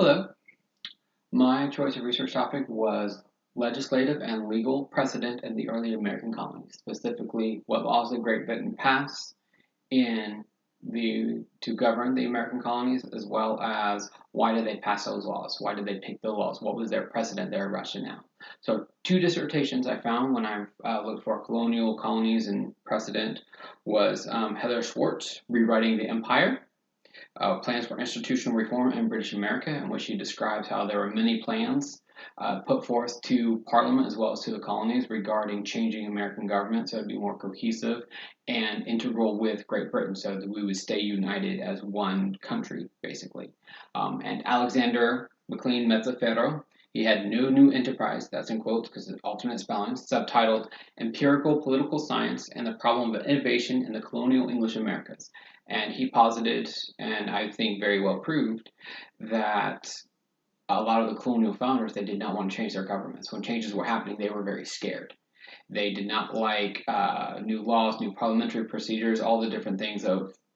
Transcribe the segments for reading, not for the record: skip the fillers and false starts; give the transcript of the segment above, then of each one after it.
Hello. My choice of research topic was legislative and legal precedent in the early American colonies, specifically what laws did Great Britain pass in to govern the American colonies, as well as why did they pass those laws? Why did they pick the laws? What was their precedent, their rationale? So, two dissertations I found when I looked for colonial colonies and precedent was Heather Schwartz, Rewriting the Empire, plans for institutional reform in British America, in which she describes how there were many plans put forth to Parliament as well as to the colonies regarding changing American government so it'd be more cohesive and integral with Great Britain so that we would stay united as one country, basically. And Alexander McLean Mezzaferro, he had no new enterprise, that's in quotes because it's alternate spellings, subtitled Empirical Political Science and the Problem of Innovation in the Colonial English Americas. And he posited, and I think very well proved, that a lot of the colonial founders, they did not want to change their governments. When changes were happening, they were very scared. They did not like new laws, new parliamentary procedures, all the different things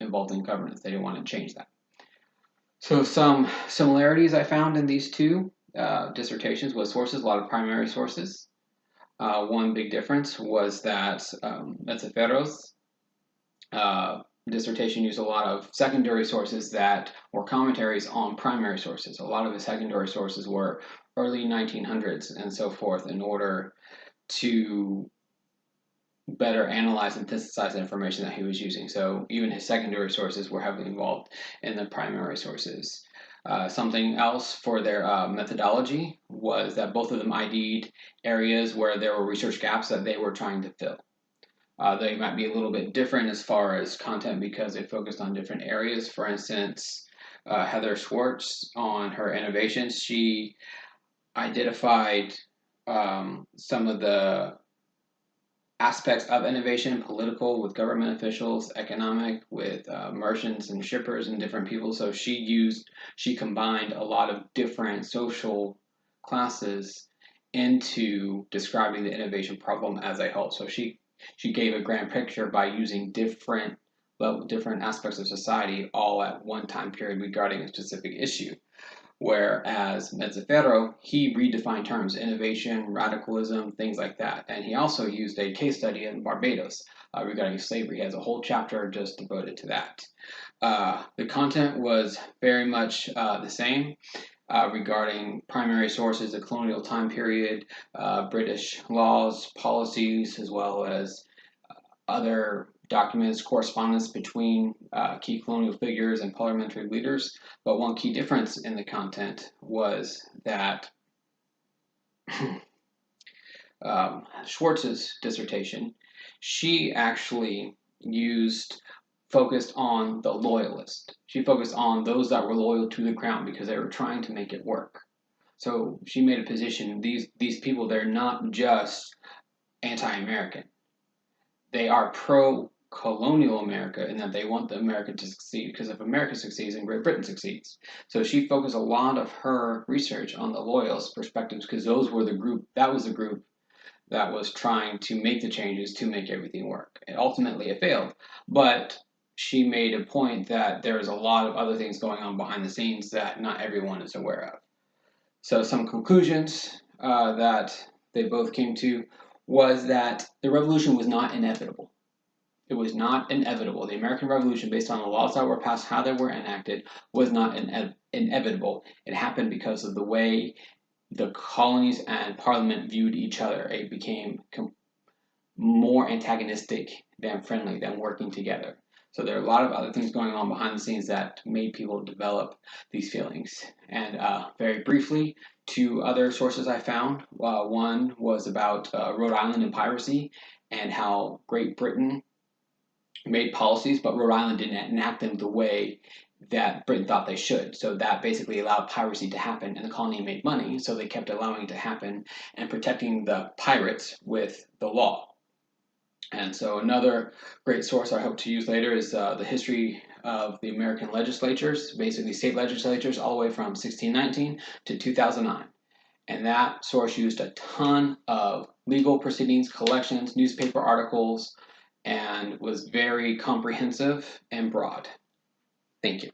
involved in governance. They didn't want to change that. So some similarities I found in these two dissertations was sources, a lot of primary sources. One big difference was that Metzeferro's dissertation used a lot of secondary sources that were commentaries on primary sources. A lot of the secondary sources were early 1900s and so forth in order to better analyze and synthesize the information that he was using. So even his secondary sources were heavily involved in the primary sources. Something else for their methodology was that both of them ID'd areas where there were research gaps that they were trying to fill. They might be a little bit different as far as content because they focused on different areas. For instance, Heather Schwartz, on her innovations, she identified some of the aspects of innovation, political with government officials, economic with merchants and shippers and different people. So she combined a lot of different social classes into describing the innovation problem as a whole. So she gave a grand picture by using different aspects of society all at one time period regarding a specific issue. Whereas Mezzaferro, he redefined terms, innovation, radicalism, things like that. And he also used a case study in Barbados regarding slavery. He has a whole chapter just devoted to that. The content was very much the same. Regarding primary sources, the colonial time period, British laws, policies, as well as other documents, correspondence between key colonial figures and parliamentary leaders. But one key difference in the content was that Schwartz's dissertation, she actually focused on the loyalist. She focused on those that were loyal to the crown because they were trying to make it work. So she made a position, these people, they're not just anti-American. They are pro-colonial America in that they want the America to succeed because if America succeeds, then Great Britain succeeds. So she focused a lot of her research on the loyalist perspectives because that was the group that was trying to make the changes to make everything work. And ultimately it failed. But she made a point that there's a lot of other things going on behind the scenes that not everyone is aware of. So some conclusions that they both came to was that the revolution was not inevitable. It was not inevitable. The American Revolution, based on the laws that were passed, how they were enacted, was not inevitable. It happened because of the way the colonies and Parliament viewed each other. It became more antagonistic than friendly, than working together. So there are a lot of other things going on behind the scenes that made people develop these feelings. And very briefly, two other sources I found. One was about Rhode Island and piracy and how Great Britain made policies, but Rhode Island didn't enact them the way that Britain thought they should. So that basically allowed piracy to happen, and the colony made money, so they kept allowing it to happen and protecting the pirates with the law. And so another great source I hope to use later is the history of the American legislatures, basically state legislatures, all the way from 1619 to 2009. And that source used a ton of legal proceedings, collections, newspaper articles, and was very comprehensive and broad. Thank you.